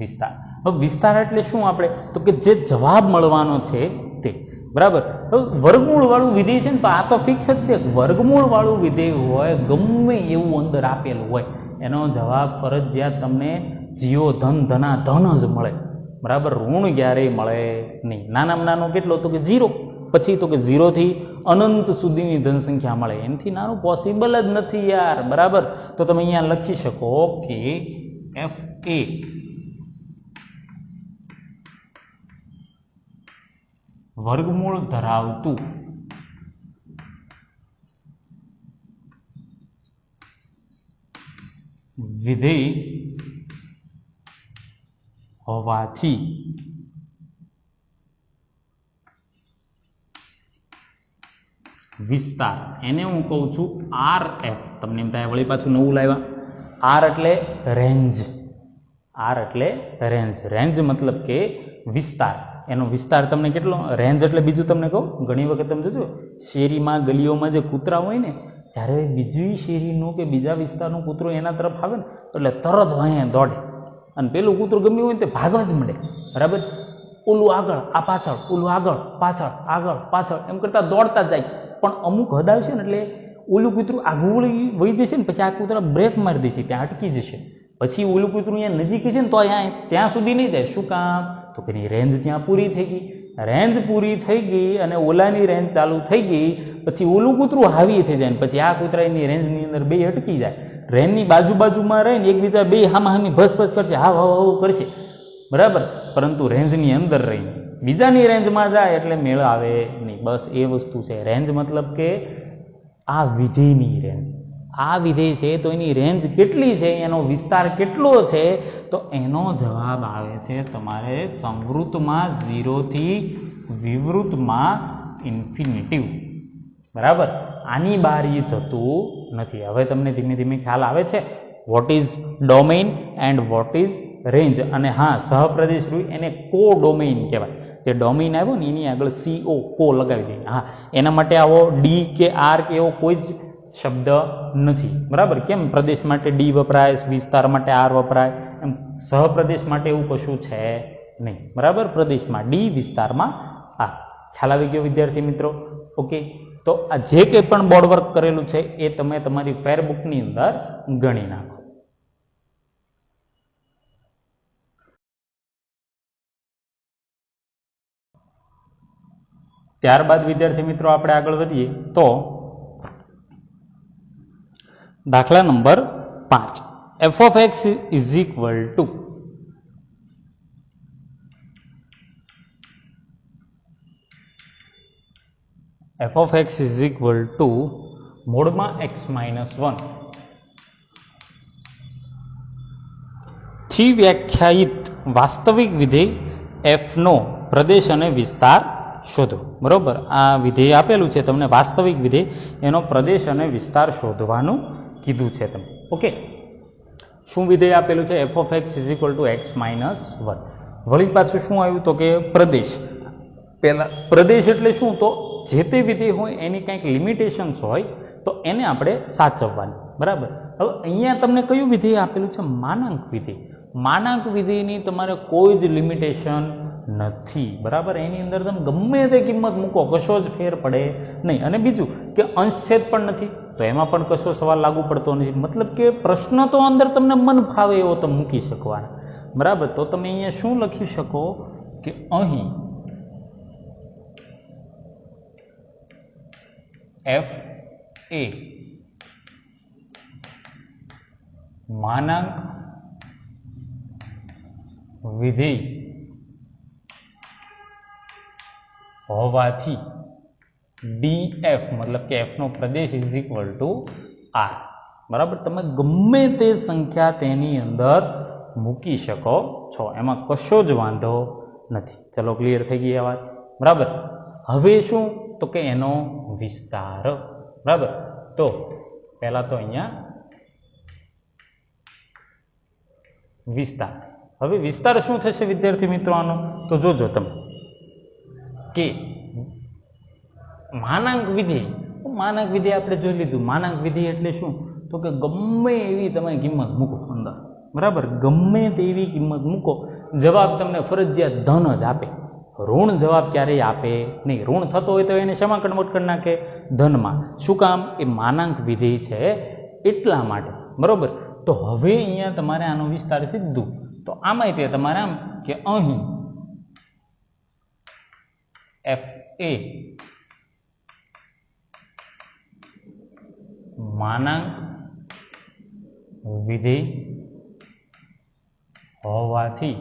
વિસ્તાર. હવે વિસ્તાર એટલે શું? આપણે તો કે જે જવાબ મળવાનો છે તે, બરાબર. વર્ગમૂળ વાળું વિધેય છે ને, તો આ તો ફિક્સ જ છે. વર્ગમૂળ વાળું વિધેય હોય, ગમે એવું અંદર આપેલું હોય, એનો જવાબ ફરજિયાત તમને જીઓ ધન ધના ધન જ મળે. બરાબર, ઋણ ક્યારેય મળે નહીં. નાનામાં નાનો કેટલો? તો કે 0. પછી તો કે 0 થી અનંત સુધીની ધન સંખ્યા મળે. એનાથી નાનું પોસિબલ જ નથી યાર. બરાબર, તો તમે અહીંયા લખી શકો કે FA વર્ગમૂળ ધરાવતું વિધેય હોવાથી વિસ્તાર, એને હું કહું છું RF. તમને એમ થાય વળી પાછું નવું લાવ્યા. R એટલે રેન્જ. R એટલે રેન્જ. રેન્જ મતલબ કે વિસ્તાર. એનો વિસ્તાર તમને કેટલો? રેન્જ એટલે બીજું તમને કહું, ઘણી વખત તમે જોજો શેરીમાં ગલીઓમાં જે કૂતરા હોય ને, જ્યારે બીજી શેરીનું કે બીજા વિસ્તારનું કૂતરું એના તરફ આવે ને એટલે તરત અહીંયા દોડે, અને પેલું કૂતરું ગમ્યું હોય ને તે ભાગવા જ મળે. બરાબર, ઓલું આગળ આ પાછળ, ઓલું આગળ પાછળ, આગળ પાછળ એમ કરતા દોડતા જાય. પણ અમુક હદ આવશે ને એટલે ઓલું કૂતરું આગળ વહી જશે ને, પછી આ કૂતરા બ્રેક મારી દેશે, ત્યાં અટકી જશે. પછી ઓલું કૂતરું અહીંયા નજીક છે ને તો અહીંયા ત્યાં સુધી નહીં જાય. શું કામ? તો કે રેન્જ ત્યાં પૂરી થઈ ગઈ. રેન્જ પૂરી થઈ ગઈ અને ઓલાની રેન્જ ચાલુ થઈ ગઈ, પછી ઓલું કૂતરું હાવી થઈ જાય, પછી આ કૂતરાની રેન્જની અંદર બે અટકી જાય. રેન્જની બાજુમાં રહીને એકબીજા બે હામાહામી ભસ ભસ કરશે, હાવ હાવ હાવ કરશે. બરાબર, પરંતુ રેન્જની અંદર રહીને બીજાની રેન્જમાં જાય એટલે મેળ આવે નહીં. બસ એ વસ્તુ છે રેન્જ. મતલબ કે આ વિધેયની રેન્જ. આ વિધેય છે તો એની રેન્જ કેટલી છે, એનો વિસ્તાર કેટલો છે, તો એનો જવાબ આવે છે તમારે સંવૃતમાં 0 થી વિવૃતમાં ઇન્ફિનિટિવ. બરાબર, આની બહાર એ જતું નથી. હવે તમને ધીમે ધીમે ખ્યાલ આવે છે what is domain and what is range. અને હા, સહપ્રદેશ રૂઈ એને કો ડોમેઇન કહેવાય. જે ડોમેઇન આવ્યો ને એની આગળ કો લગાવી દઈએ. હા, એના માટે આવો ડી કે આર કે એવો કોઈ જ શબ્દ નથી. બરાબર, કેમ પ્રદેશ માટે ડી વપરાય, વિસ્તાર માટે આર વપરાય, એમ સહપ્રદેશ માટે એવું કશું છે નહીં. બરાબર, પ્રદેશમાં ડી, વિસ્તારમાં આર. ખ્યાલ આવી ગયો વિદ્યાર્થી મિત્રો? ઓકે, તો આ જે કંઈ પણ બોર્ડ વર્ક કરેલું છે એ તમે તમારી ફેરબુકની અંદર ગણી નાખો. ત્યારબાદ વિદ્યાર્થી મિત્રો આપણે આગળ વધીએ તો દાખલા number 5. f of x is equal to f of x is equal to મોડમાં x minus 1 થી વ્યાખ્યાયિત વાસ્તવિક વિધેય f નો પ્રદેશ અને વિસ્તાર શોધો. બરોબર, આ વિધેય આપેલું છે તમને, વાસ્તવિક વિધેય, એનો પ્રદેશ અને વિસ્તાર શોધવાનું કીધું છે તમને. ઓકે, શું વિધેય આપેલું છે? f of x is equal to x minus 1. વળી પાછું શું આવ્યું? તો કે પ્રદેશ. પહેલા પ્રદેશ એટલે શું? તો જે તે વિધેય હોય એની કંઈક લિમિટેશન્સ હોય તો એને આપણે સાચવવાની. બરાબર, હવે અહીંયા તમને કયું વિધેય આપેલું છે? માનાંક વિધેય. માનાંક વિધેયની તમારે કોઈ જ લિમિટેશન નથી. બરાબર, એની અંદર તમે ગમે તે કિંમત મૂકો, કશો જ ફેર પડે નહીં. અને બીજું કે અંશછેદ પણ નથી, તો એમાં પણ કશો સવાલ લાગુ પડતો નથી. મતલબ કે પ્રશ્ન તો અંદર તમને મન ફાવે એવો તમે મૂકી શકવાના. બરાબર, તો તમે અહીંયા શું લખી શકો કે અહીં f એ માનાંક વિધેય હોવાથી df મતલબ કે f no Pradesh is equal two r. બરાબર, તમે ગમે તે સંખ્યા તેની અંદર મૂકી શકો છો, એમાં કશો જ વાંધો નથી. ચલો, ક્લિયર થઈ ગઈ આ વાત? બરાબર, હવે શું? તો કે એનો વિસ્તાર. બરાબર, તો પહેલા તો અહીંયા વિસ્તાર. હવે વિસ્તાર શું થશે વિદ્યાર્થી મિત્રો આનો? તો જોજો તમે કે માનાંક વિધેય. માનાંક વિધેય આપણે જોઈ લીધું. માનાંક વિધેય એટલે શું? તો કે ગમે એવી તમે કિંમત મૂકો અંદર. બરાબર, ગમે તેવી કિંમત મૂકો, જવાબ તમને ફરજિયાત ધન જ આપે. ઋણ જવાબ ક્યારેય આપે નહીં. ઋણ થતો હોય તો એને શેમાં કન્વર્ટ કરી નાખે? ધનમાં. શું કામ? એ માનાંક વિધેય છે એટલા માટે. બરોબર. તો હવે અહીંયા તમારે આનો વિસ્તાર સીધું તો આમાંય તે તમારે આમ કે અહીં એફ એ માનાંક વિધેય હોવાથી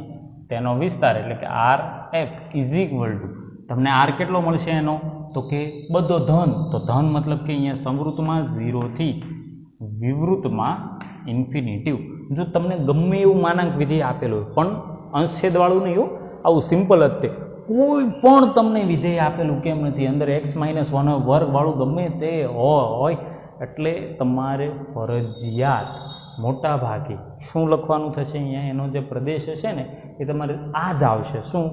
તેનો વિસ્તાર એટલે કે R F is equal to તમને આર કેટલો મળશે એનો? તો કે બધો ધન. તો ધન મતલબ કે અહીંયા સમવૃત્તમાં 0 થી વિવૃતમાં ઇન્ફિનિટિવ. જો તમને ગમે એવું માનાંક વિધેય આપેલું હોય પણ અંશછેદવાળું નહીં, આવું સિમ્પલ જ તે કોઈ પણ તમને વિધેય આપેલું કેમ નથી, અંદર x-1 વર્ગ વાળું ગમે તે હોય, એટલે તમારે ફરજિયાત મોટા ભાગે શું લખવાનું થશે? અહીંયા એનો જે પ્રદેશ હશે ને એ તમારે આ જ આવશે. શું?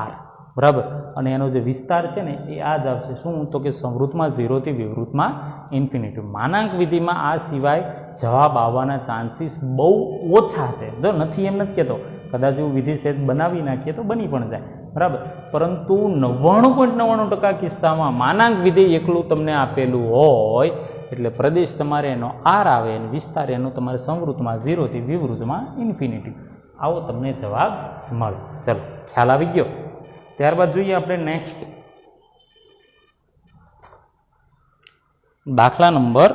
આર. બરાબર. અને એનો જે વિસ્તાર છે ને એ આ જ આવશે. શું? તો કે સંવૃત્તમાં 0 થી વિવૃતમાં ઇન્ફિનિટિવ. માનાંક વિધિમાં આ સિવાય જવાબ આવવાના ચાન્સીસ બહુ ઓછા છે. જો નથી એમ નથી કહેતો, કદાચ એવું વિધિ સેટ બનાવી નાખીએ તો બની પણ જાય. બરાબર. પરંતુ 99.99% કિસ્સામાં માનાંક વિધેય એકલું તમને આપેલું હોય એટલે પ્રદેશ તમારે એનો આર આવે અને વિસ્તાર એનો તમારે સંવૃત્તમાં 0 થી વિવૃતમાં ઇન્ફિનિટિવ. આવો તમને જવાબ મળે. ચલો, ખ્યાલ આવી ગયો. ત્યારબાદ જોઈએ આપણે નેક્સ્ટ દાખલા number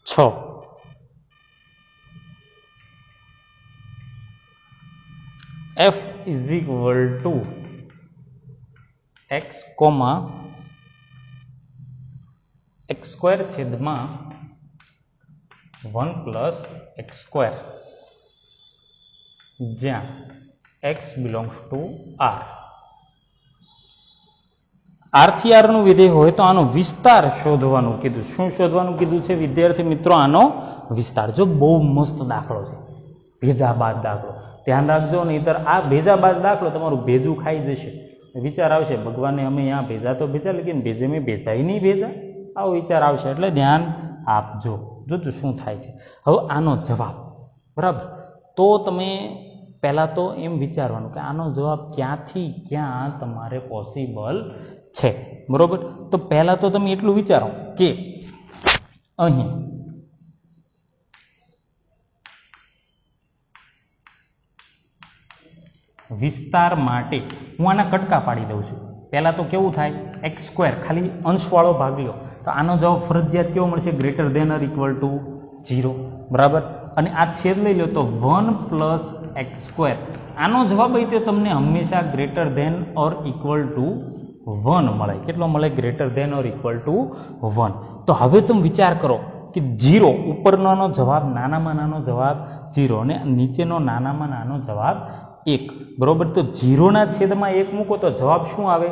6. f is equal to x, x square છેદમાં 1 પ્લસ એક્સ સ્ક્વેર, જ્યાં x belongs to r. r થી r નું વિધેય હોય તો આનો વિસ્તાર શોધવાનું કીધું. શું શોધવાનું કીધું છે વિદ્યાર્થી મિત્રો? આનો વિસ્તાર. જો બહુ મસ્ત દાખલો છે, ભેજાબાદ દાખલો. ધ્યાન રાખજો, નહીંતર આ ભેજાબાદ દાખલો તમારું ભેજું ખાઈ જશે. વિચાર આવશે ભગવાનને અમે અહીંયા ભેજા તો ભેજા, લેકિન ભેજે મેં ભેજાઈ નહીં ભેજા, આવો વિચાર આવશે. એટલે ધ્યાન આપજો. જોજો શું થાય છે. હવે આનો જવાબ, બરાબર, તો તમે પહેલાં તો એમ વિચારવાનું કે આનો જવાબ ક્યાંથી ક્યાં તમારે પોસિબલ છે. બરોબર. તો પહેલાં તો તમે એટલું વિચારો કે અહીં વિસ્તાર માટે હું આના કટકા પાડી દઉં છું. પહેલાં તો કેવું થાય? એક્સ સ્ક્વેર ખાલી અંશવાળો ભાગ લ્યો તો આનો જવાબ ફરજિયાત કેવો મળશે? Greater than or equal to 0. બરાબર. અને આ છેદ લઈ લો તો 1 પ્લસ એક્સ સ્ક્વેર. આનો જવાબ અહીં તો તમને હંમેશા greater than or equal to 1 મળે. કેટલો મળે? Greater than or equal to 1. તો હવે તમે વિચાર કરો કે 0 ઉપરનો જવાબ નાનામાં નાનો જવાબ 0 અને નીચેનો નાનામાં નાનો જવાબ 1. બરોબર. તો 0 ના છેદમાં 1 મૂકો તો જવાબ શું આવે?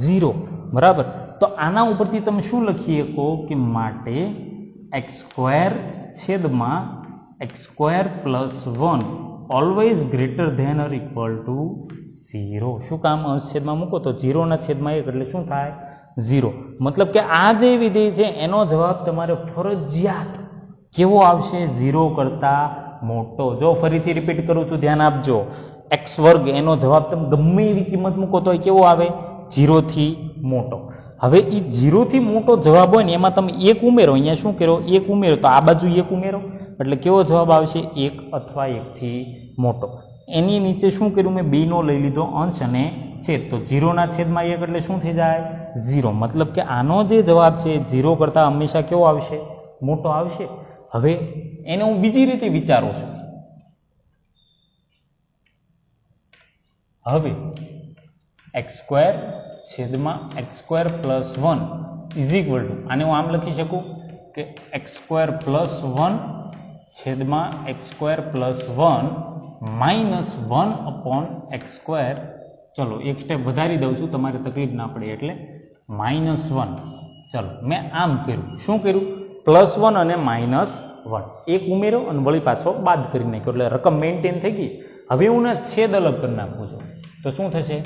0. બરાબર. તો આના ઉપરથી તમે શું લખી શકો કે માટે એક્સ સ્ક્વેર છેદમાં x square plus 1 always greater than or equal to 0. શું કામ? અંશ છેદમાં મૂકો તો 0 ના છેદમાં 1 એટલે શું થાય? 0. મતલબ કે આ જે વિધેય છે એનો જવાબ તમારે ફરજિયાત કેવો આવશે? 0 કરતા મોટો. જો ફરીથી રિપીટ કરું છું, ધ્યાન આપજો. એક્સ વર્ગ એનો જવાબ તમે ગમે એવી કિંમત મૂકો તો કેવો આવે? 0 થી મોટો. હવે એ 0 થી મોટો જવાબ હોય ને એમાં તમે 1 ઉમેરો. અહીંયા શું કરો? 1 ઉમેરો તો આ બાજુ 1 ઉમેરો એટલે કેવો જવાબ આવશે? 1 અથવા 1 થી મોટો. એની નીચે શું કર્યું? મેં 2 નો લઈ લીધો અંશ અને છેદ. તો 0 ના છેદમાં 1 એટલે શું થઈ જાય? 0. મતલબ કે આનો જે જવાબ છે 0 કરતા હંમેશા કેવો આવશે? મોટો આવશે. હવે એને હું બીજી રીતે વિચારું છું. હવે એક્સ સ્ક્વેર છેદમાં x square plus 1 is equal two, આને હું આમ લખી શકું કે એક્સ સ્ક્વેર પ્લસ 1 છેદમાં x square plus 1 minus 1 upon x square. ચલો એક સ્ટેપ વધારી દઉં છું તમારે તકલીફ ના પડે એટલે -1. ચલો મેં આમ કર્યું. શું કર્યું? +1 અને -1 એક ઉમેરો અને વળી પાછો બાદ કરી નાખ્યો એટલે રકમ મેન્ટેન થઈ ગઈ. હવે હું છેદ અલગ કરી નાખું છું તો શું થશે?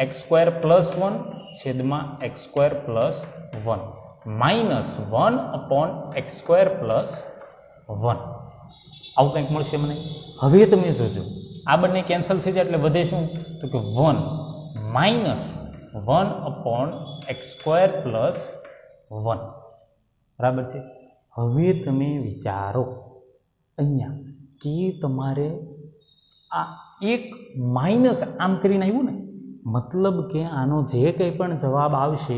એક્સ સ્ક્વેર પ્લસ 1 છેદમાં x square plus 1 -1 upon x square plus 1. આવું કંઈક મળશે મને. હવે તમે જોજો આ બંને કેન્સલ થઈ જાય એટલે વધે શું? તો કે 1 માઇનસ 1/x² + 1 બરાબર છે। હવે તમે વિચારો અહીંયા કે તમારે આ એક માઇનસ આમ કરીને આવ્યું ને, મતલબ કે આનો જે કંઈ પણ જવાબ આવશે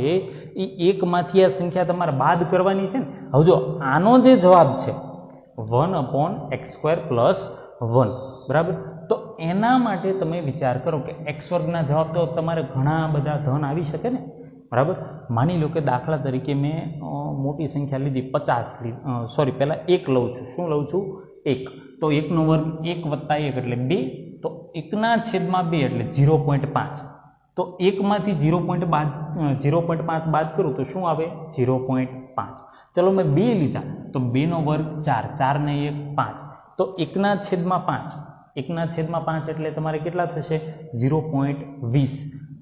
એ એકમાંથી આ સંખ્યા તમારે બાદ કરવાની છે ને। હવે જો આનો જે જવાબ છે 1/x² + 1 બરાબર, તો એના માટે તમે વિચાર કરો કે x² ના જવાબ તો તમારે ઘણા બધા ધન આવી શકે ને બરાબર। માની લો કે દાખલા તરીકે મેં મોટી સંખ્યા લીધી 50 સોરી પહેલાં 1 લઉં છું। શું લઉં છું? 1। તો 1 નો વર્ગ 1 + 1 એટલે 2, તો 1/2 એટલે 0.5। તો 1 માંથી 0.5 બાદ કરું તો શું આવે? 0.5। ચલો મેં 2 લીધા તો 2 નો વર્ગ 4, 4 ને 1 5, તો 1/5, 1/5 એટલે તમારે કેટલા થશે? 0.20।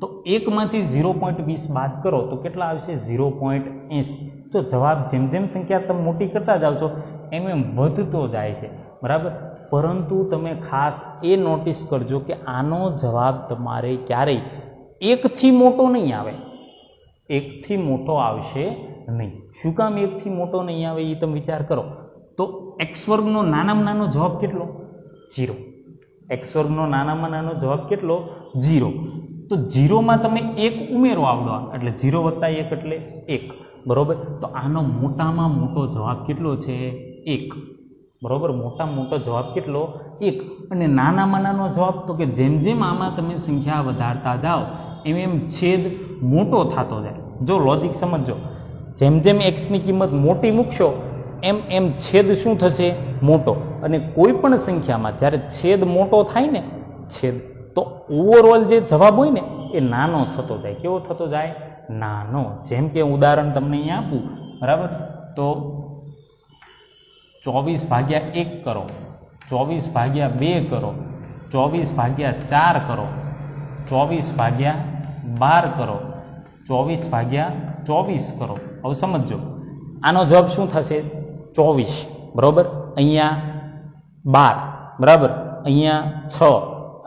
તો 1 માંથી 0.20 બાદ કરો તો કેટલા આવશે? 0.80। તો જવાબ જેમ જેમ સંખ્યા તમે મોટી કરતા જાઓ છો એમ એમ વધતો જાય છે બરાબર। પરંતુ તમે ખાસ એ નોટિસ કરજો કે આનો જવાબ તમારે ક્યારેય 1 થી મોટો નહીં આવે, 1 થી મોટો આવશે નહીં। શું કામ 1 થી મોટો નહીં આવે એ તમે વિચાર કરો તો x² નો નાનામાં નાનો જવાબ કેટલો? 0। x² નો નાનામાં નાનો જવાબ કેટલો? 0। તો 0 માં તમે 1 ઉમેરો આવડો એટલે 0 + 1 એટલે 1 બરોબર। તો આનો મોટામાં મોટો જવાબ કેટલો છે? 1 બરોબર। મોટામાં મોટો જવાબ કેટલો? 1। અને નાનામાં નાનો જવાબ તો કે જેમ જેમ આમાં તમે સંખ્યા વધારતા જાઓ એમ એમ છેદ મોટો થતો જાય। જો લોજિક સમજજો, જેમ જેમ x ની કિંમત મોટી મૂકશો એમ એમ છેદ શું થશે? મોટો। અને કોઈ પણ સંખ્યામાં જ્યારે છેદ મોટો થાય ને છેદ, તો ઓવરઓલ જે જવાબ હોય ને એ નાનો થતો જાય। કેવો થતો જાય? નાનો। જેમ કે ઉદાહરણ તમને અહીંયા આપું બરાબર, તો 24/1 કરો, 24/2 કરો, 24/4 કરો, 24/12 કરો, 24/24 કરો। હવે સમજો આનો જવાબ શું થશે? 24 બરોબર, અહીંયા 12 બરાબર, અહીંયા 6,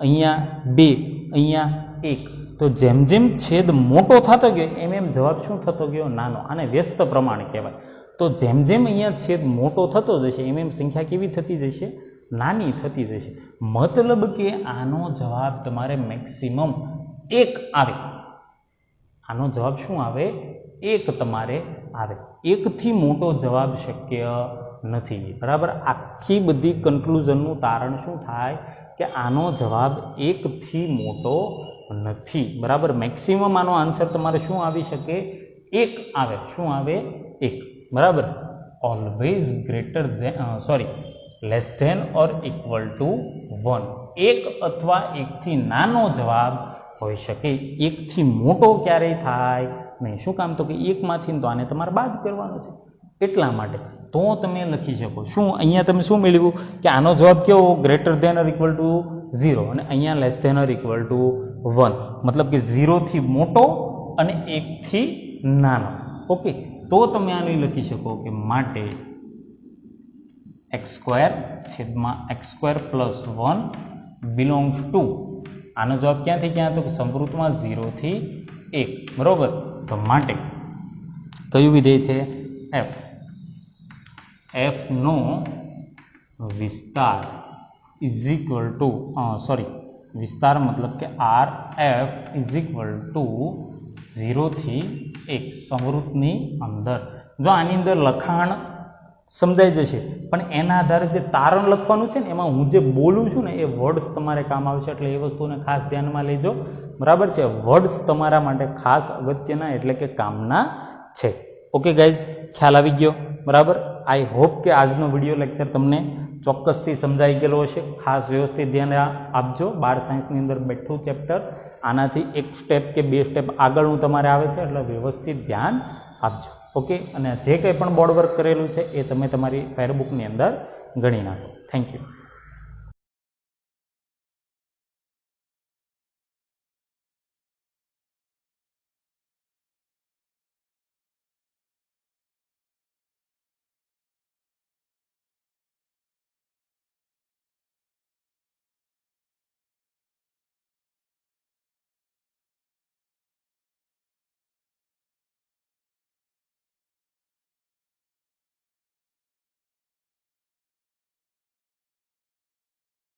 અહીંયા 2, અહીંયા 1। તો જેમ જેમ છેદ મોટો થતો ગયો એમ એમ જવાબ શું થતો ગયો? નાનો। આને વ્યસ્ત પ્રમાણ કહેવાય। તો જેમ જેમ અહીંયા છેદ મોટો થતો જશે એમ એમ સંખ્યા કેવી થતી જશે? નાની થતી જશે। મતલબ કે આનો જવાબ તમારે મેક્સિમમ 1 આવે। આનો જવાબ શું આવે? 1 તમારે આવે। 1 થી મોટો જવાબ શક્ય નથી બરાબર। આખી બધી કન્ક્લુઝનનું તારણ શું થાય કે આનો જવાબ 1 થી મોટો નથી બરાબર। મેક્સિમમ આનો આન્સર તમારે શું આવી શકે? 1 આવે। શું આવે? 1 બરાબર। Always greater than less than or equal to 1। 1 અથવા 1 થી નાનો જવાબ હોઈ શકે, 1 થી મોટો ક્યારેય થાય નહીં। શું કામ? તો કે 1 માંથી તો આને તમારે બાદ કરવાનો છે એટલા માટે। તો તમે લખી શકો શું? અહીંયા તમે શું મેળવ્યું કે આનો જવાબ કેવો? Greater than or equal to 0 અને અહીંયા less than or equal to 1, મતલબ કે 0 થી મોટો અને 1 થી નાનો। ઓકે, તો તમે આને લખી શકો કે માટે x² + 1 બિલોંગ્સ ટુ, આનો જવાબ ક્યાંથી ક્યાં? તો સમૃદ્ધમાં 0 થી 1 બરોબર। તો માટે કયું વિધેય છે? f। f નો વિસ્તાર ઇઝ ઇક્વલ ટુ વિસ્તાર મતલબ કે RF ઇઝ ઇક્વલ ટુ 0 થી 1 સમૃદ્ધની અંદર। જો આની અંદર લખાણ સમજાઈ જશે પણ એના આધારે જે તારણ લખવાનું છે ને એમાં હું જે બોલું છું ને એ વર્ડ્સ તમારે કામ આવશે, એટલે એ વસ્તુને ખાસ ધ્યાનમાં લેજો બરાબર છે। વર્ડ્સ તમારા માટે ખાસ અગત્યના એટલે કે કામના છે। ઓકે ગાઈઝ, ખ્યાલ આવી ગયો બરાબર। આઈ હોપ કે આજનો વિડીયો લેક્ચર તમને ચોક્કસથી સમજાઈ ગયેલો હશે। ખાસ વ્યવસ્થિત ધ્યાન આપજો। 12 સાયન્સની અંદર બેઠું ચેપ્ટર, આનાથી 1 સ્ટેપ કે 2 સ્ટેપ આગળનું તમારે આવે છે, એટલે વ્યવસ્થિત ધ્યાન આપજો। ઓકે, અને જે કંઈ પણ બોર્ડ વર્ક કરેલું છે એ તમે તમારી ફેરબુકની અંદર ગણી નાખો। Thank you.